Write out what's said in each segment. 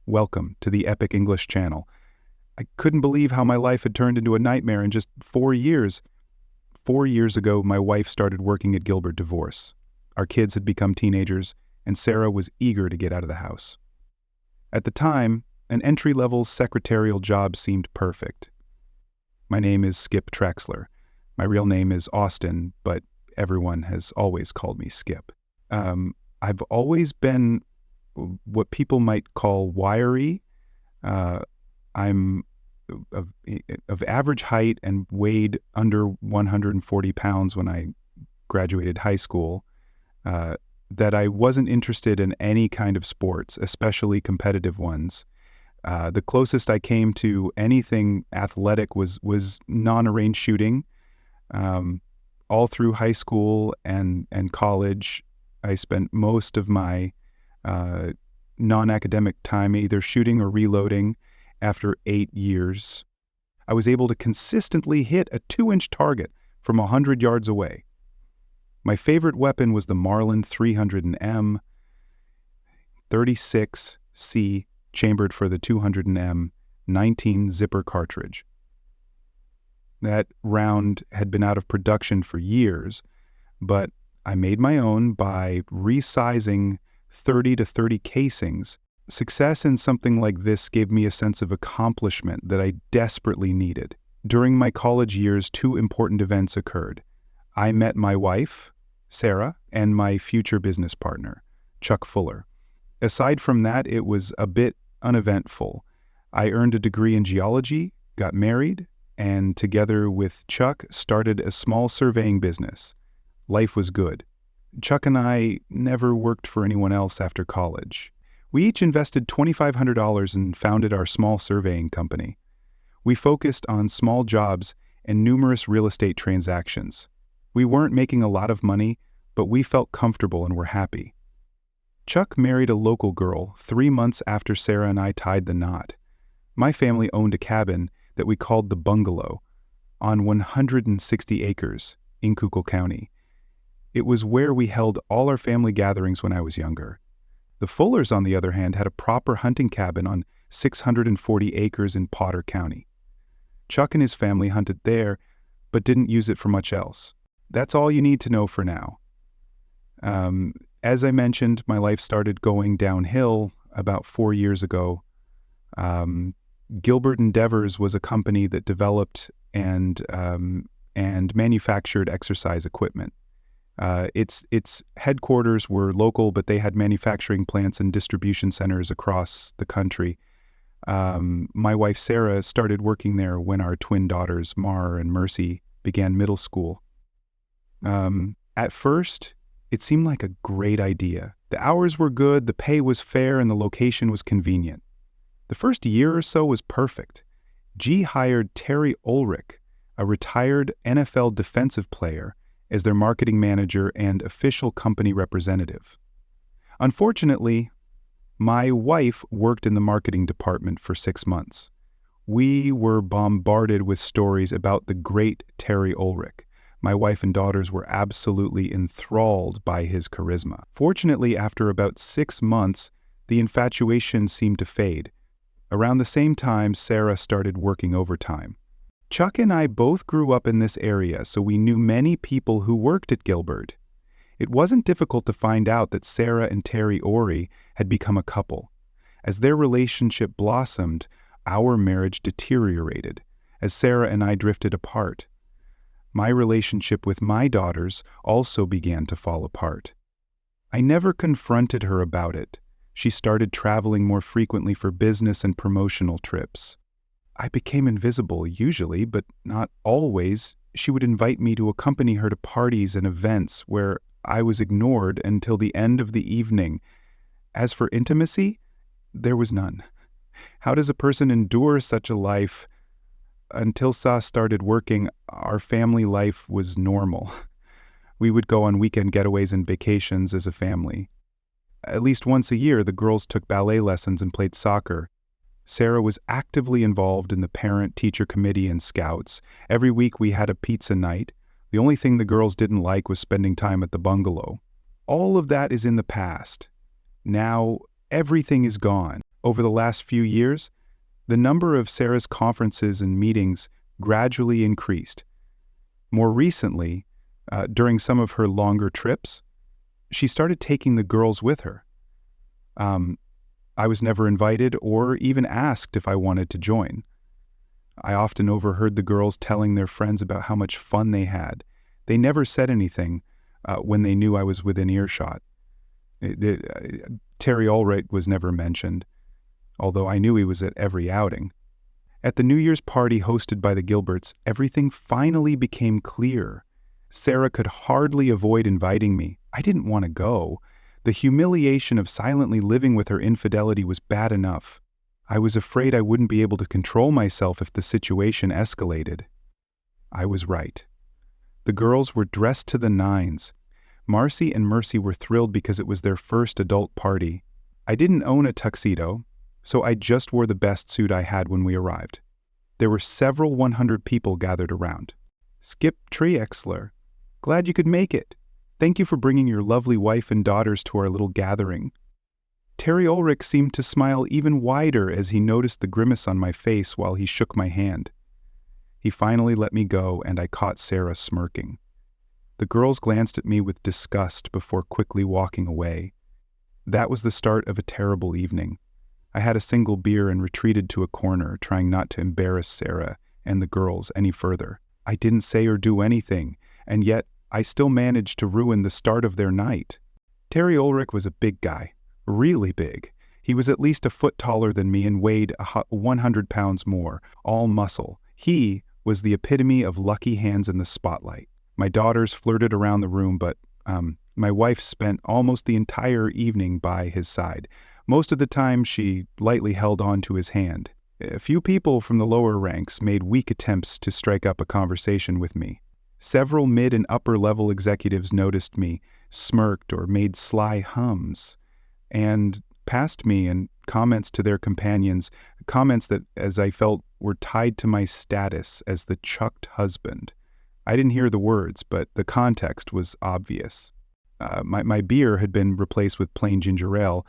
welcome to the Epic English channel. I couldn't believe how my life had turned into a nightmare in just 4 years. 4 years ago, my wife started working at Gilbert Divorce. Our kids had become teenagers, and Sarah was eager to get out of the house. At the time, an entry-level secretarial job seemed perfect. My name is Skip Trexler. My real name is Austin, but everyone has always called me Skip. I've always been what people might call wiry. I'm of average height and weighed under 140 pounds when I graduated high school. That I wasn't interested in any kind of sports, especially competitive ones. The closest I came to anything athletic was non-arranged shooting. All through high school and college, I spent most of my non-academic time either shooting or reloading. After 8 years, I was able to consistently hit a 2-inch target from 100 yards away. My favorite weapon was the Marlin 300M 36C chambered for the 200M 19 zipper cartridge. That round had been out of production for years, but I made my own by resizing 30 to 30 casings. Success in something like this gave me a sense of accomplishment that I desperately needed. During my college years, 2 important events occurred. I met my wife, Sarah, and my future business partner, Chuck Fuller. Aside from that, it was a bit uneventful. I earned a degree in geology, got married, and together with Chuck, started a small surveying business. Life was good. Chuck and I never worked for anyone else after college. We each invested $2,500 and founded our small surveying company. We focused on small jobs and numerous real estate transactions. We weren't making a lot of money, but we felt comfortable and were happy. Chuck married a local girl 3 months after Sarah and I tied the knot. My family owned a cabin that we called the Bungalow on 160 acres in Keuchel County. It was where we held all our family gatherings when I was younger. The Fullers, on the other hand, had a proper hunting cabin on 640 acres in Potter County. Chuck and his family hunted there, but didn't use it for much else. That's all you need to know for now. As I mentioned, my life started going downhill about 4 years ago. Gilbert Endeavors was a company that developed and manufactured exercise equipment. Its headquarters were local, but they had manufacturing plants and distribution centers across the country. My wife, Sarah, started working there when our twin daughters, Mar and Mercy, began middle school. At first, it seemed like a great idea. The hours were good, the pay was fair, and the location was convenient. The first year or so was perfect. G hired Terry Ulrich, a retired NFL defensive player, as their marketing manager and official company representative. Unfortunately, my wife worked in the marketing department for 6 months. We were bombarded with stories about the great Terry Ulrich. My wife and daughters were absolutely enthralled by his charisma. Fortunately, after about 6 months, the infatuation seemed to fade. Around the same time, Sarah started working overtime. Chuck and I both grew up in this area, so we knew many people who worked at Gilbert. It wasn't difficult to find out that Sarah and Terry Ulrich had become a couple. As their relationship blossomed, our marriage deteriorated, as Sarah and I drifted apart. My relationship with my daughters also began to fall apart. I never confronted her about it. She started traveling more frequently for business and promotional trips. I became invisible usually, but not always. She would invite me to accompany her to parties and events where I was ignored until the end of the evening. As for intimacy, there was none. How does a person endure such a life? Until Sa started working, our family life was normal. We would go on weekend getaways and vacations as a family. At least once a year, the girls took ballet lessons and played soccer. Sarah was actively involved in the parent-teacher committee and scouts. Every week we had a pizza night. The only thing the girls didn't like was spending time at the bungalow. All of that is in the past. Now, everything is gone. Over the last few years, the number of Sarah's conferences and meetings gradually increased. More recently, during some of her longer trips, she started taking the girls with her. I was never invited or even asked if I wanted to join. I often overheard the girls telling their friends about how much fun they had. They never said anything when they knew I was within earshot. Terry Ulrich was never mentioned, although I knew he was at every outing. At the New Year's party hosted by the Gilberts, everything finally became clear. Sarah could hardly avoid inviting me. I didn't want to go. The humiliation of silently living with her infidelity was bad enough. I was afraid I wouldn't be able to control myself if the situation escalated. I was right. The girls were dressed to the nines. Marcy and Mercy were thrilled because it was their first adult party. I didn't own a tuxedo, so I just wore the best suit I had when we arrived. There were several 100 people gathered around. "Skip Triexler, glad you could make it. Thank you for bringing your lovely wife and daughters to our little gathering." Terry Ulrich seemed to smile even wider as he noticed the grimace on my face while he shook my hand. He finally let me go, and I caught Sarah smirking. The girls glanced at me with disgust before quickly walking away. That was the start of a terrible evening. I had a single beer and retreated to a corner, trying not to embarrass Sarah and the girls any further. I didn't say or do anything, and yet I still managed to ruin the start of their night. Terry Ulrich was a big guy, really big. He was at least a foot taller than me and weighed 100 pounds more, all muscle. He was the epitome of lucky hands in the spotlight. My daughters flirted around the room, but my wife spent almost the entire evening by his side. Most of the time, she lightly held on to his hand. A few people from the lower ranks made weak attempts to strike up a conversation with me. Several mid- and upper-level executives noticed me, smirked or made sly hums, and passed me in comments to their companions, comments that, as I felt, were tied to my status as the chucked husband. I didn't hear the words, but the context was obvious. My beer had been replaced with plain ginger ale,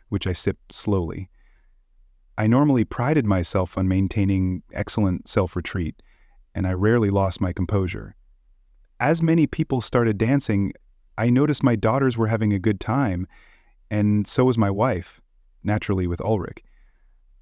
which I sipped slowly. I normally prided myself on maintaining excellent self-retreat, and I rarely lost my composure. As many people started dancing, I noticed my daughters were having a good time, and so was my wife, naturally with Ulrich.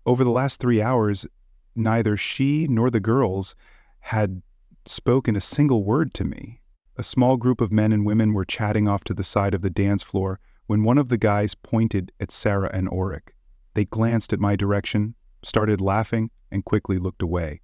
Over the last 3 hours, neither she nor the girls had spoken a single word to me. A small group of men and women were chatting off to the side of the dance floor when one of the guys pointed at Sarah and Ulrich. They glanced at my direction, started laughing, and quickly looked away.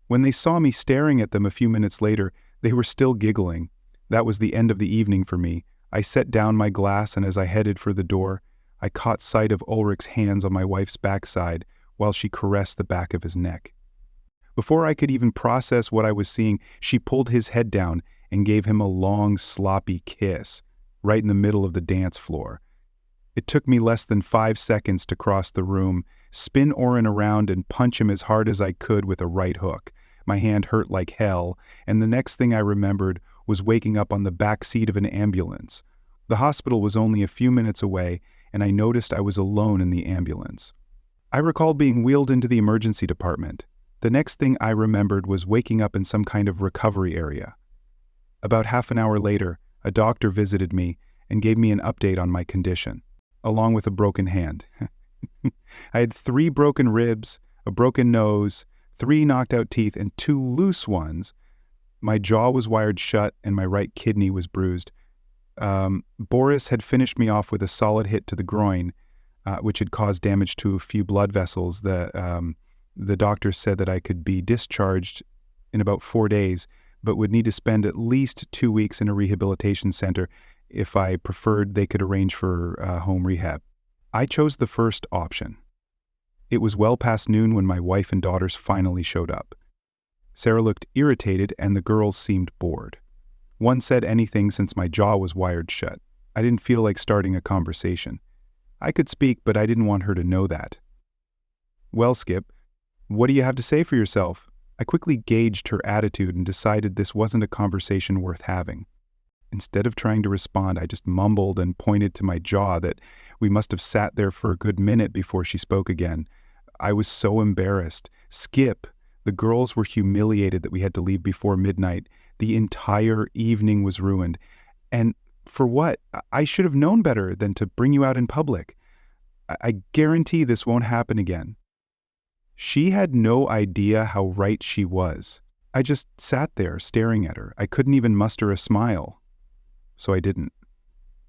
When they saw me staring at them a few minutes later, they were still giggling. That was the end of the evening for me. I set down my glass, and as I headed for the door, I caught sight of Ulrich's hands on my wife's backside while she caressed the back of his neck. Before I could even process what I was seeing, she pulled his head down and gave him a long, sloppy kiss right in the middle of the dance floor. It took me less than 5 seconds to cross the room, spin Oren around, and punch him as hard as I could with a right hook. My hand hurt like hell, and the next thing I remembered was waking up on the back seat of an ambulance. The hospital was only a few minutes away, and I noticed I was alone in the ambulance. I recalled being wheeled into the emergency department. The next thing I remembered was waking up in some kind of recovery area. About half an hour later, a doctor visited me and gave me an update on my condition, along with a broken hand. I had 3 broken ribs, a broken nose, 3 knocked out teeth, and 2 loose ones. My jaw was wired shut and my right kidney was bruised. Boris had finished me off with a solid hit to the groin, which had caused damage to a few blood vessels. The doctor said that I could be discharged in about 4 days, but would need to spend at least 2 weeks in a rehabilitation center. If I preferred, they could arrange for home rehab. I chose the first option. It was well past noon when my wife and daughters finally showed up. Sarah looked irritated and the girls seemed bored. One said anything since my jaw was wired shut. I didn't feel like starting a conversation. I could speak, but I didn't want her to know that. "Well, Skip, what do you have to say for yourself?" I quickly gauged her attitude and decided this wasn't a conversation worth having. Instead of trying to respond, I just mumbled and pointed to my jaw that we must have sat there for a good minute before she spoke again. I was so embarrassed. Skip. The girls were humiliated that we had to leave before midnight. The entire evening was ruined. And for what? I should have known better than to bring you out in public. I guarantee this won't happen again. She had no idea how right she was. I just sat there staring at her. I couldn't even muster a smile. So I didn't.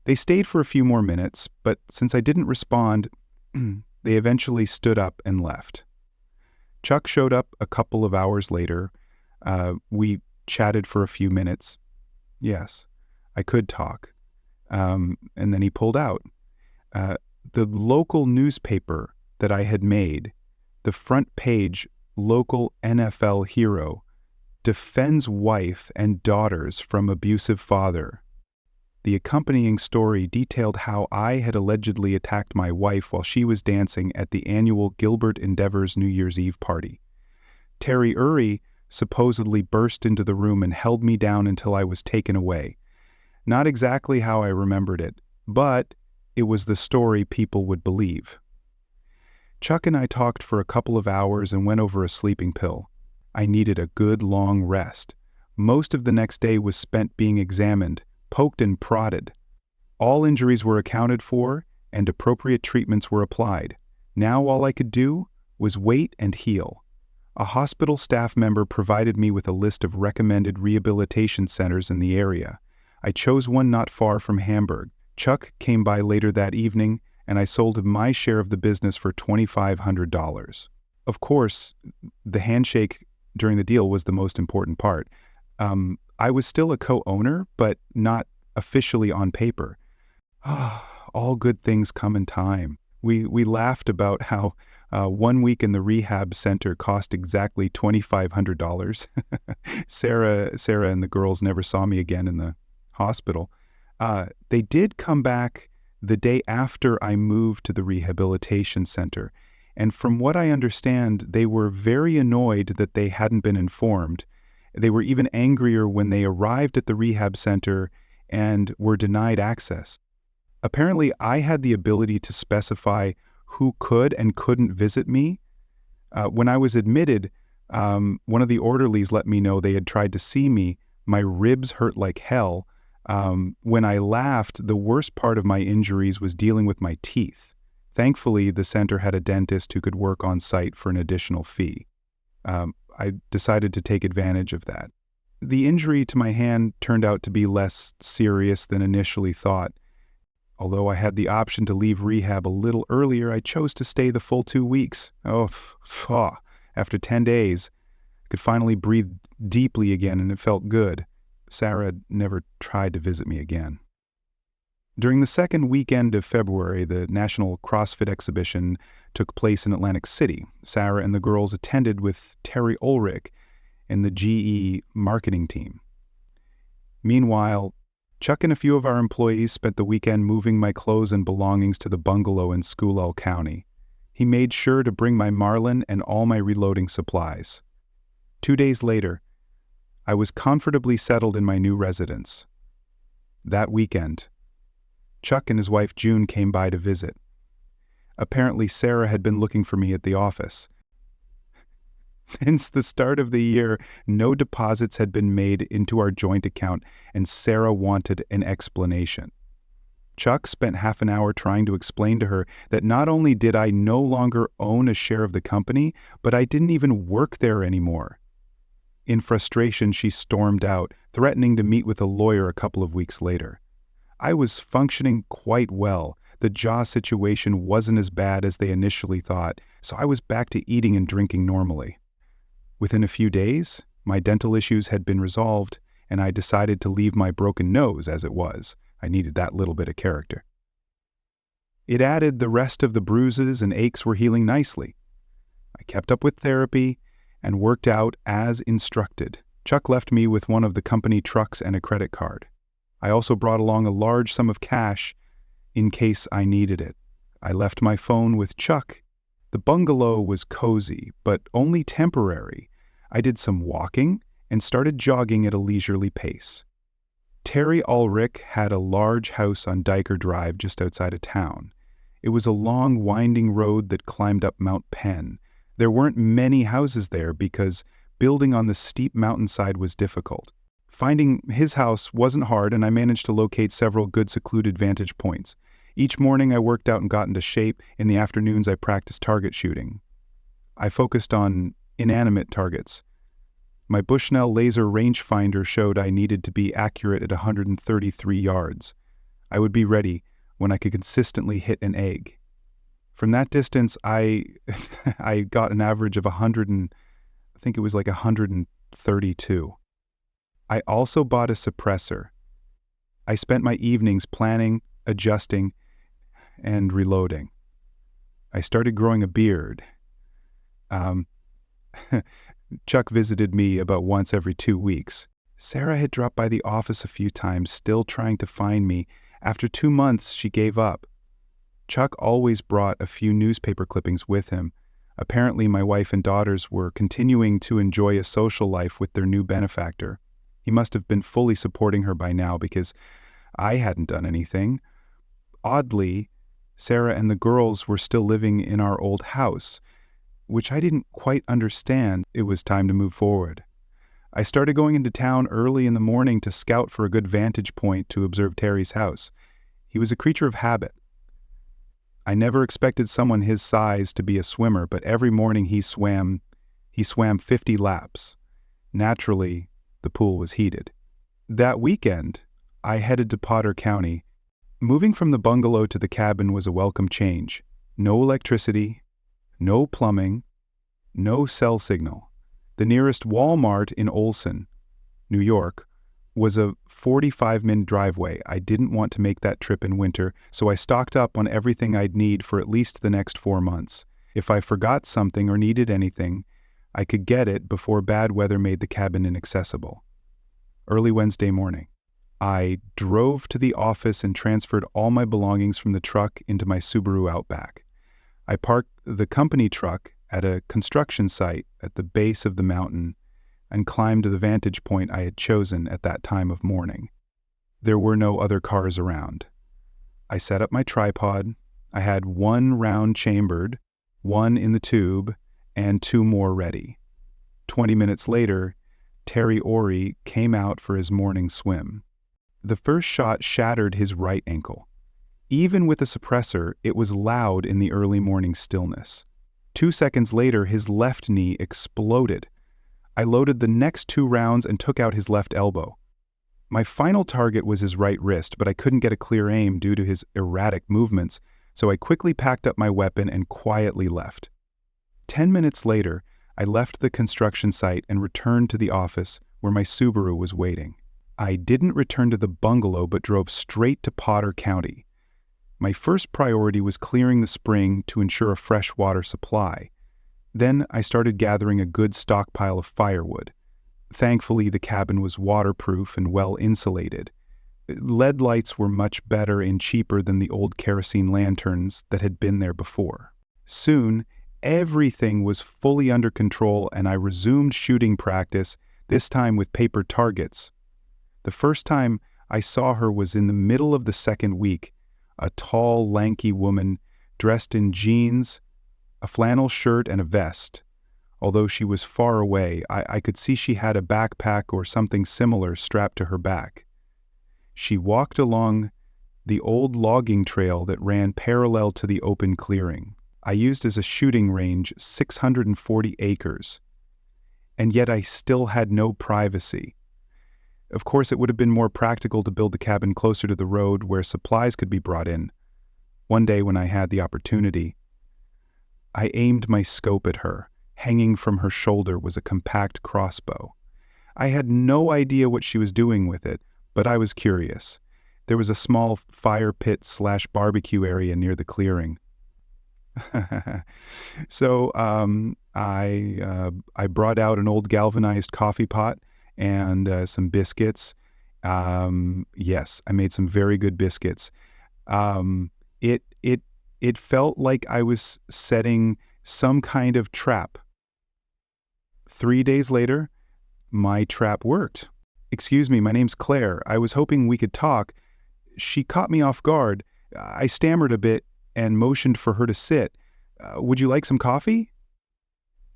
They stayed for a few more minutes, but since I didn't respond, they eventually stood up and left. Chuck showed up a couple of hours later. We chatted for a few minutes. Yes, I could talk. And then he pulled out. The local newspaper that I had made, the front page, local NFL hero, defends wife and daughters from abusive father. The accompanying story detailed how I had allegedly attacked my wife while she was dancing at the annual Gilbert Endeavors New Year's Eve party. Terry Ulrich supposedly burst into the room and held me down until I was taken away. Not exactly how I remembered it, but it was the story people would believe. Chuck and I talked for a couple of hours and went over a sleeping pill. I needed a good long rest. Most of the next day was spent being examined, poked and prodded. All injuries were accounted for and appropriate treatments were applied. Now all I could do was wait and heal. A hospital staff member provided me with a list of recommended rehabilitation centers in the area. I chose one not far from Hamburg. Chuck came by later that evening, and I sold him my share of the business for $2,500. Of course, the handshake during the deal was the most important part. I was still a co-owner, but not officially on paper. All good things come in time. We laughed about how 1 week in the rehab center cost exactly $2,500. Sarah and the girls never saw me again in the hospital. They did come back the day after I moved to the rehabilitation center, and from what I understand, they were very annoyed that they hadn't been informed. They were even angrier when they arrived at the rehab center and were denied access. Apparently, I had the ability to specify who could and couldn't visit me. When I was admitted, one of the orderlies let me know they had tried to see me. My ribs hurt like hell. When I laughed, the worst part of my injuries was dealing with my teeth. Thankfully, the center had a dentist who could work on site for an additional fee. I decided to take advantage of that. The injury to my hand turned out to be less serious than initially thought. Although I had the option to leave rehab a little earlier, I chose to stay the full 2 weeks. After 10 days, I could finally breathe deeply again, and it felt good. Sarah never tried to visit me again. During the second weekend of February, the National CrossFit Exhibition took place in Atlantic City. Sarah and the girls attended with Terry Ulrich and the GE marketing team. Meanwhile, Chuck and a few of our employees spent the weekend moving my clothes and belongings to the bungalow in Schuylkill County. He made sure to bring my Marlin and all my reloading supplies. 2 days later, I was comfortably settled in my new residence. That weekend, Chuck and his wife June came by to visit. Apparently, Sarah had been looking for me at the office. Since the start of the year, no deposits had been made into our joint account, and Sarah wanted an explanation. Chuck spent half an hour trying to explain to her that not only did I no longer own a share of the company, but I didn't even work there anymore. In frustration, she stormed out, threatening to meet with a lawyer a couple of weeks later. I was functioning quite well. The jaw situation wasn't as bad as they initially thought, so I was back to eating and drinking normally. Within a few days, my dental issues had been resolved, and I decided to leave my broken nose as it was. I needed that little bit of character. It added the rest of the bruises and aches were healing nicely. I kept up with therapy and worked out as instructed. Chuck left me with one of the company trucks and a credit card. I also brought along a large sum of cash in case I needed it. I left my phone with Chuck. The bungalow was cozy, but only temporary. I did some walking and started jogging at a leisurely pace. Terry Ulrich had a large house on Diker Drive just outside of town. It was a long, winding road that climbed up Mount Penn. There weren't many houses there because building on the steep mountainside was difficult. Finding his house wasn't hard, and I managed to locate several good secluded vantage points. Each morning I worked out and got into shape. In the afternoons I practiced target shooting. I focused on inanimate targets. My Bushnell laser rangefinder showed I needed to be accurate at 133 yards. I would be ready when I could consistently hit an egg. From that distance, I I got an average of 100 and I think it was like 132. I also bought a suppressor. I spent my evenings planning, adjusting, and reloading. I started growing a beard. Chuck visited me about once every 2 weeks. Sarah had dropped by the office a few times, still trying to find me. After 2 months, she gave up. Chuck always brought a few newspaper clippings with him. Apparently, my wife and daughters were continuing to enjoy a social life with their new benefactor. He must have been fully supporting her by now because I hadn't done anything. Oddly, Sarah and the girls were still living in our old house, which I didn't quite understand. It was time to move forward. I started going into town early in the morning to scout for a good vantage point to observe Terry's house. He was a creature of habit. I never expected someone his size to be a swimmer, but every morning he swam 50 laps. Naturally, the pool was heated. That weekend, I headed to Potter County. Moving from the bungalow to the cabin was a welcome change. No electricity, no plumbing, no cell signal. The nearest Walmart in Olson, New York, was a 45-minute driveway. I didn't want to make that trip in winter, so I stocked up on everything I'd need for at least the next 4 months. If I forgot something or needed anything, I could get it before bad weather made the cabin inaccessible. Early Wednesday morning, I drove to the office and transferred all my belongings from the truck into my Subaru Outback. I parked the company truck at a construction site at the base of the mountain and climbed to the vantage point I had chosen at that time of morning. There were no other cars around. I set up my tripod. I had 1 round chambered, 1 in the tube, and 2 more ready. 20 minutes later, Terry Ulrich came out for his morning swim. The first shot shattered his right ankle. Even with a suppressor, it was loud in the early morning stillness. 2 seconds later, his left knee exploded. I loaded the next 2 rounds and took out his left elbow. My final target was his right wrist, but I couldn't get a clear aim due to his erratic movements, so I quickly packed up my weapon and quietly left. 10 minutes later, I left the construction site and returned to the office where my Subaru was waiting. I didn't return to the bungalow but drove straight to Potter County. My first priority was clearing the spring to ensure a fresh water supply. Then I started gathering a good stockpile of firewood. Thankfully, the cabin was waterproof and well insulated. LED lights were much better and cheaper than the old kerosene lanterns that had been there before. Soon, everything was fully under control and I resumed shooting practice, this time with paper targets. The first time I saw her was in the middle of the second week. A tall, lanky woman, dressed in jeans, a flannel shirt, and a vest. Although she was far away, I could see she had a backpack or something similar strapped to her back. She walked along the old logging trail that ran parallel to the open clearing. I used as a shooting range 640 acres. And yet I still had no privacy. Of course, it would have been more practical to build the cabin closer to the road where supplies could be brought in. One day when I had the opportunity, I aimed my scope at her. Hanging from her shoulder was a compact crossbow. I had no idea what she was doing with it, but I was curious. There was a small fire pit / barbecue area near the clearing. So I brought out an old galvanized coffee pot and some biscuits. Yes, I made some very good biscuits. It felt like I was setting some kind of trap. 3 days later, my trap worked. "Excuse me, my name's Claire. I was hoping we could talk." She caught me off guard. I stammered a bit and motioned for her to sit. "Would you like some coffee?"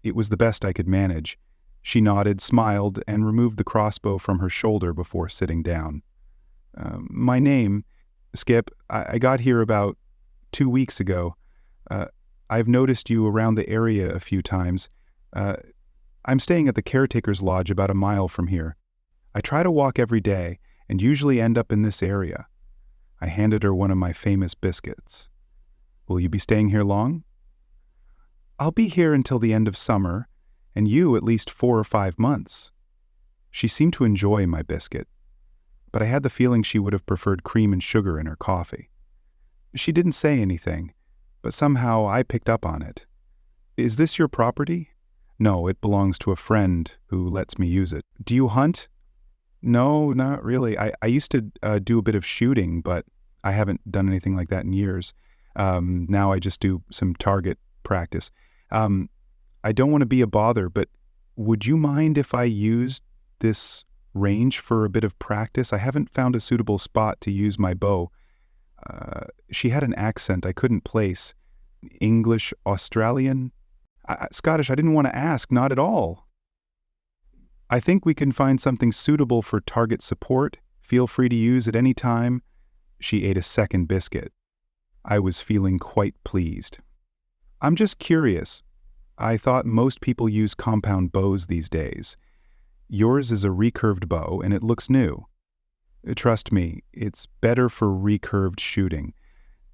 It was the best I could manage. She nodded, smiled, and removed the crossbow from her shoulder before sitting down. "My name, Skip, I got here about 2 weeks ago. I've noticed you around the area a few times. I'm staying at the caretaker's lodge about a mile from here. I try to walk every day and usually end up in this area." I handed her one of my famous biscuits. "Will you be staying here long?" "I'll be here until the end of summer, and you at least 4 or 5 months." She seemed to enjoy my biscuit, but I had the feeling she would have preferred cream and sugar in her coffee. She didn't say anything, but somehow I picked up on it. "Is this your property?" "No, it belongs to a friend who lets me use it." "Do you hunt?" "No, not really. I used to do a bit of shooting, but I haven't done anything like that in years. Now I just do some target practice. I don't want to be a bother, but would you mind if I used this range for a bit of practice? I haven't found a suitable spot to use my bow." She had an accent I couldn't place. English, Australian? Scottish. I didn't want to ask, not at all. "I think we can find something suitable for target support. Feel free to use at any time." She ate a second biscuit. I was feeling quite pleased. "I'm just curious. I thought most people use compound bows these days. Yours is a recurved bow, and it looks new. Trust me, it's better for recurved shooting.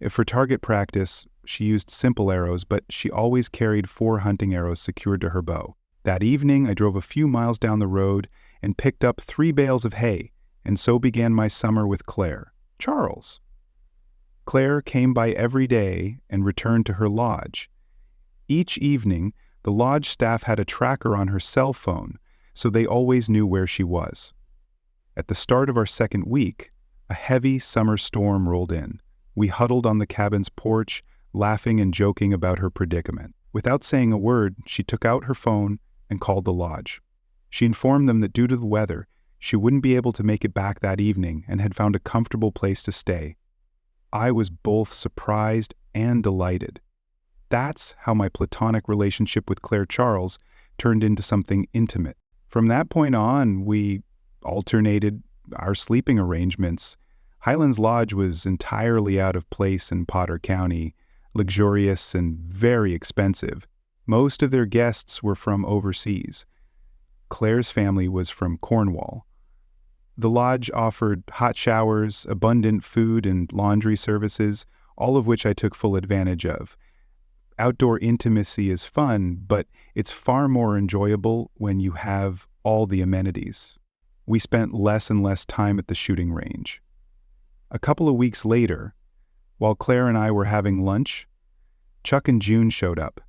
For target practice, she used simple arrows, but she always carried 4 hunting arrows secured to her bow. That evening, I drove a few miles down the road and picked up 3 bales of hay, and so began my summer with Claire. Charles. Claire came by every day and returned to her lodge. Each evening, the lodge staff had a tracker on her cell phone, so they always knew where she was. At the start of our second week, a heavy summer storm rolled in. We huddled on the cabin's porch, laughing and joking about her predicament. Without saying a word, she took out her phone and called the lodge. She informed them that due to the weather, she wouldn't be able to make it back that evening and had found a comfortable place to stay. I was both surprised and delighted. That's how my platonic relationship with Claire Charles turned into something intimate. From that point on, we alternated our sleeping arrangements. Highlands Lodge was entirely out of place in Potter County, luxurious and very expensive. Most of their guests were from overseas. Claire's family was from Cornwall. The lodge offered hot showers, abundant food and laundry services, all of which I took full advantage of. Outdoor intimacy is fun, but it's far more enjoyable when you have all the amenities. We spent less and less time at the shooting range. A couple of weeks later, while Claire and I were having lunch, Chuck and June showed up.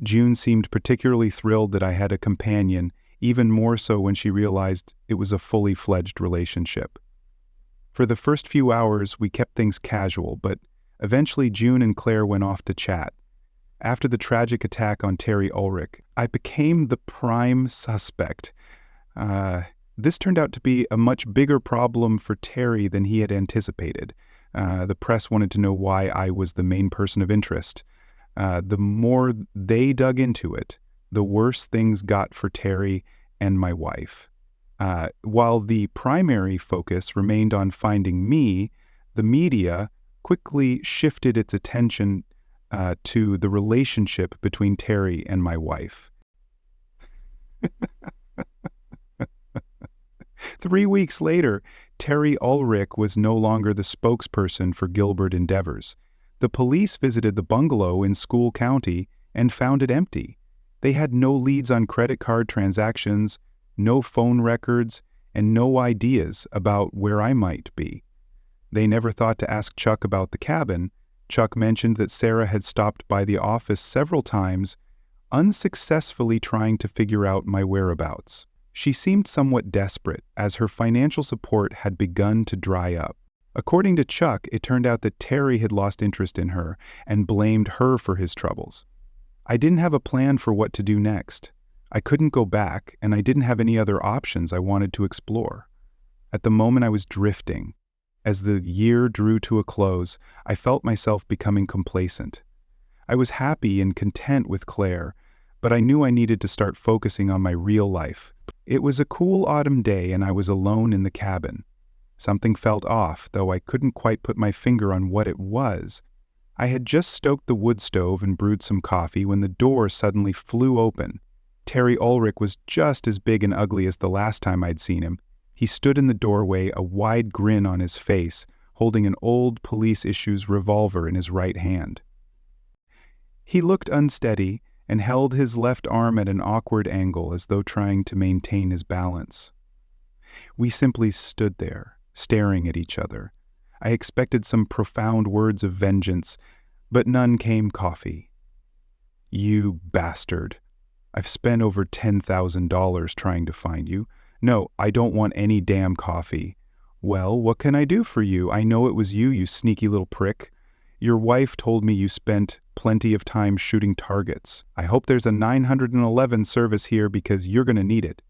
June seemed particularly thrilled that I had a companion, even more so when she realized it was a fully fledged relationship. For the first few hours, we kept things casual, but eventually June and Claire went off to chat. After the tragic attack on Terry Ulrich, I became the prime suspect. This turned out to be a much bigger problem for Terry than he had anticipated. The press wanted to know why I was the main person of interest. The more they dug into it, the worse things got for Terry and my wife. While the primary focus remained on finding me, the media quickly shifted its attention to the relationship between Terry and my wife. 3 weeks later, Terry Ulrich was no longer the spokesperson for Gilbert endeavors. The police visited the bungalow in School County and found it empty. They had no leads on credit card transactions, no phone records, and no ideas about where I might be. They never thought to ask Chuck about the cabin. Chuck mentioned that Sarah had stopped by the office several times, unsuccessfully trying to figure out my whereabouts. She seemed somewhat desperate, as her financial support had begun to dry up. According to Chuck, it turned out that Terry had lost interest in her and blamed her for his troubles. I didn't have a plan for what to do next. I couldn't go back, and I didn't have any other options I wanted to explore. At the moment I was drifting. As the year drew to a close, I felt myself becoming complacent. I was happy and content with Claire, but I knew I needed to start focusing on my real life. It was a cool autumn day and I was alone in the cabin. Something felt off, though I couldn't quite put my finger on what it was. I had just stoked the wood stove and brewed some coffee when the door suddenly flew open. Terry Ulrich was just as big and ugly as the last time I'd seen him. He stood in the doorway, a wide grin on his face, holding an old police issues revolver in his right hand. He looked unsteady and held his left arm at an awkward angle as though trying to maintain his balance. We simply stood there, staring at each other. I expected some profound words of vengeance, but none came. Coffee. You bastard. I've spent over $10,000 trying to find you. No, I don't want any damn coffee. Well, what can I do for you? I know it was you, you sneaky little prick. Your wife told me you spent plenty of time shooting targets. I hope there's a 911 service here because you're going to need it.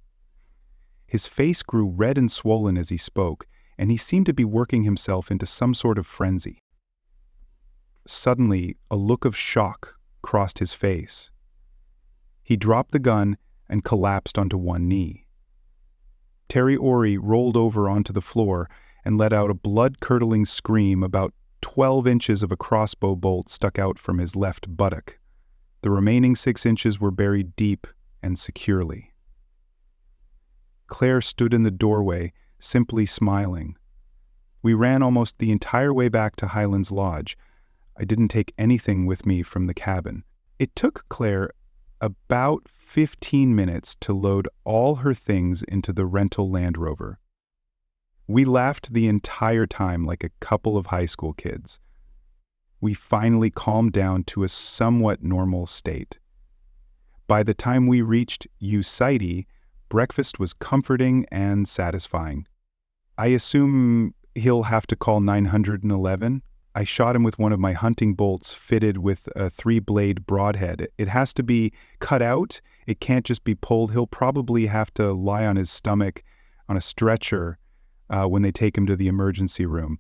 His face grew red and swollen as he spoke, and he seemed to be working himself into some sort of frenzy. Suddenly, a look of shock crossed his face. He dropped the gun and collapsed onto one knee. Terry Ulrich rolled over onto the floor and let out a blood-curdling scream. About 12 inches of a crossbow bolt stuck out from his left buttock. The remaining 6 inches were buried deep and securely. Claire stood in the doorway, simply smiling. We ran almost the entire way back to Highlands Lodge. I didn't take anything with me from the cabin. It took Claire about 15 minutes to load all her things into the rental Land Rover. We laughed the entire time like a couple of high school kids. We finally calmed down to a somewhat normal state. By the time we reached Unnoticed, breakfast was comforting and satisfying. I assume he'll have to call 911. I shot him with one of my hunting bolts fitted with a 3-blade broadhead. It has to be cut out. It can't just be pulled. He'll probably have to lie on his stomach on a stretcher when they take him to the emergency room.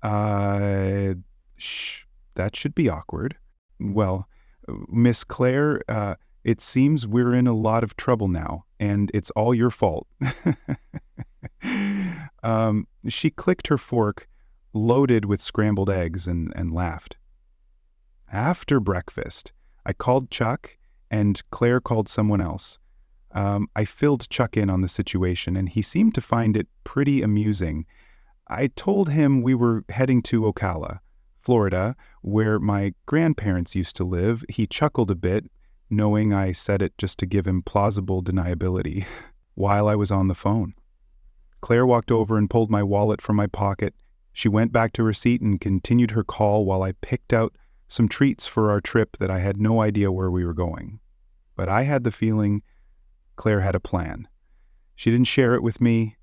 That should be awkward. Well, Miss Claire, it seems we're in a lot of trouble now, and it's all your fault. She clicked her fork, loaded with scrambled eggs, and laughed. After breakfast, I called Chuck, and Claire called someone else. I filled Chuck in on the situation, and he seemed to find it pretty amusing. I told him we were heading to Ocala, Florida, where my grandparents used to live. He chuckled a bit, knowing I said it just to give him plausible deniability, while I was on the phone. Claire walked over and pulled my wallet from my pocket. She went back to her seat and continued her call while I picked out some treats for our trip that I had no idea where we were going. But I had the feeling Claire had a plan. She didn't share it with me,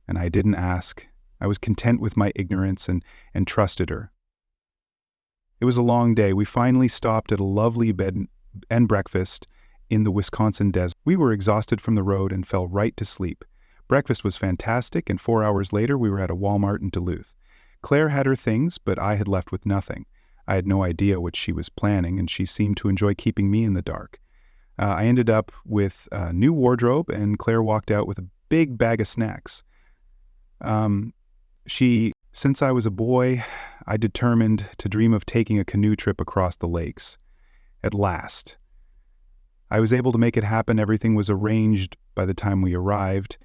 and I didn't ask. I was content with my ignorance and trusted her. It was a long day. We finally stopped at a lovely bed and breakfast in the Wisconsin desert. We were exhausted from the road and fell right to sleep. Breakfast was fantastic, and 4 hours later we were at a Walmart in Duluth. Claire had her things, but I had left with nothing. I had no idea what she was planning, and she seemed to enjoy keeping me in the dark. I ended up with a new wardrobe, and Claire walked out with a big bag of snacks. Since I was a boy, I determined to dream of taking a canoe trip across the lakes. At last. I was able to make it happen. Everything was arranged by the time we arrived.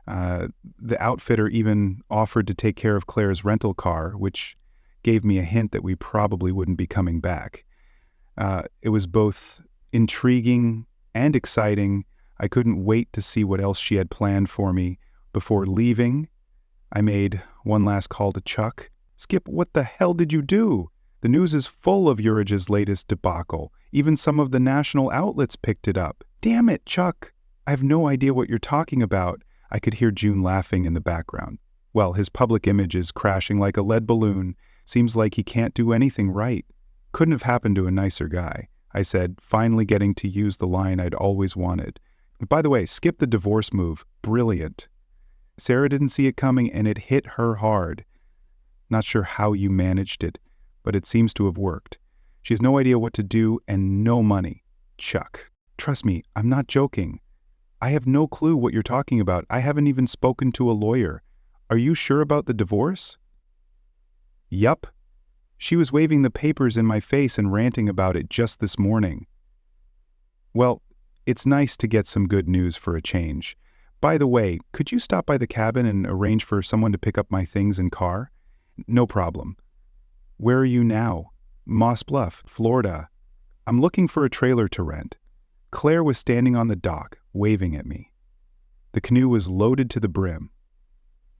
The outfitter even offered to take care of Claire's rental car, which gave me a hint that we probably wouldn't be coming back. It was both intriguing and exciting. I couldn't wait to see what else she had planned for me. Before leaving, I made one last call to Chuck. "Skip, what the hell did you do? The news is full of Ulrich's latest debacle. Even some of the national outlets picked it up." "Damn it, Chuck. I have no idea what you're talking about." I could hear June laughing in the background. "Well, his public image is crashing like a lead balloon. Seems like he can't do anything right. Couldn't have happened to a nicer guy," I said, finally getting to use the line I'd always wanted. "By the way, skip the divorce move. Brilliant." Sarah didn't see it coming, and it hit her hard. Not sure how you managed it, but it seems to have worked. She has no idea what to do and no money. Chuck. Trust me, I'm not joking. I have no clue what you're talking about. I haven't even spoken to a lawyer. Are you sure about the divorce? Yup. She was waving the papers in my face and ranting about it just this morning. Well, it's nice to get some good news for a change. By the way, could you stop by the cabin and arrange for someone to pick up my things and car? No problem. Where are you now? Moss Bluff, Florida. I'm looking for a trailer to rent. Claire was standing on the dock, waving at me. The canoe was loaded to the brim.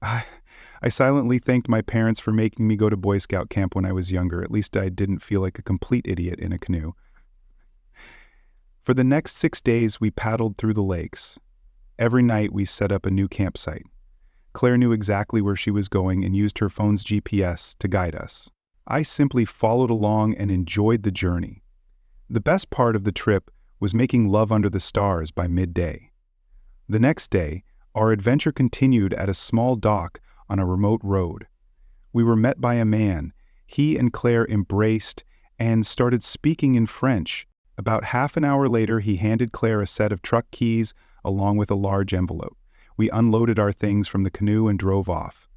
I silently thanked my parents for making me go to Boy Scout camp when I was younger. At least I didn't feel like a complete idiot in a canoe. For the next 6 days, we paddled through the lakes. Every night, we set up a new campsite. Claire knew exactly where she was going and used her phone's GPS to guide us. I simply followed along and enjoyed the journey. The best part of the trip was making love under the stars by midday. The next day, our adventure continued at a small dock on a remote road. We were met by a man. He and Claire embraced and started speaking in French. About half an hour later, he handed Claire a set of truck keys along with a large envelope. We unloaded our things from the canoe and drove off.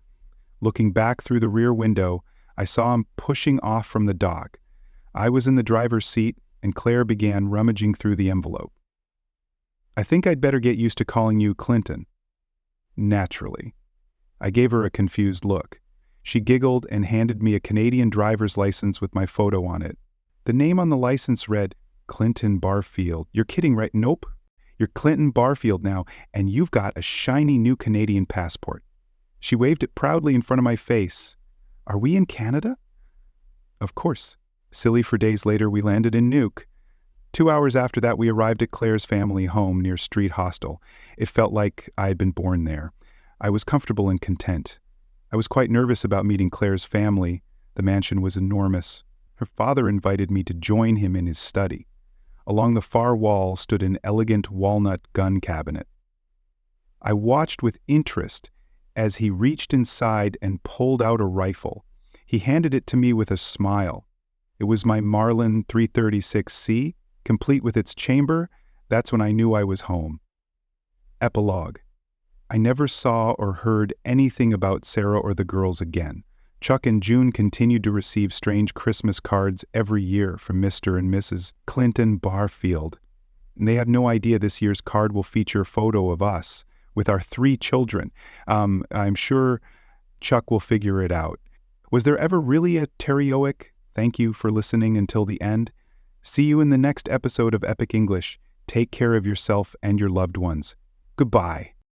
Looking back through the rear window, I saw him pushing off from the dock. I was in the driver's seat, and Claire began rummaging through the envelope. I think I'd better get used to calling you Clinton. Naturally. I gave her a confused look. She giggled and handed me a Canadian driver's license with my photo on it. The name on the license read, Clinton Barfield. You're kidding, right? Nope. You're Clinton Barfield now, and you've got a shiny new Canadian passport. She waved it proudly in front of my face. Are we in Canada? Of course. Silly for days later, we landed in Nuuk. 2 hours after that, we arrived at Claire's family home near Street Hostel. It felt like I had been born there. I was comfortable and content. I was quite nervous about meeting Claire's family. The mansion was enormous. Her father invited me to join him in his study. Along the far wall stood an elegant walnut gun cabinet. I watched with interest as he reached inside and pulled out a rifle. He handed it to me with a smile. It was my Marlin 336C, complete with its chamber. That's when I knew I was home. Epilogue. I never saw or heard anything about Sarah or the girls again. Chuck and June continued to receive strange Christmas cards every year from Mr. and Mrs. Clinton Barfield. And they have no idea this year's card will feature a photo of us with our 3 children. I'm sure Chuck will figure it out. Was there ever really a Terry Ulrich? Thank you for listening until the end. See you in the next episode of Epic English. Take care of yourself and your loved ones. Goodbye.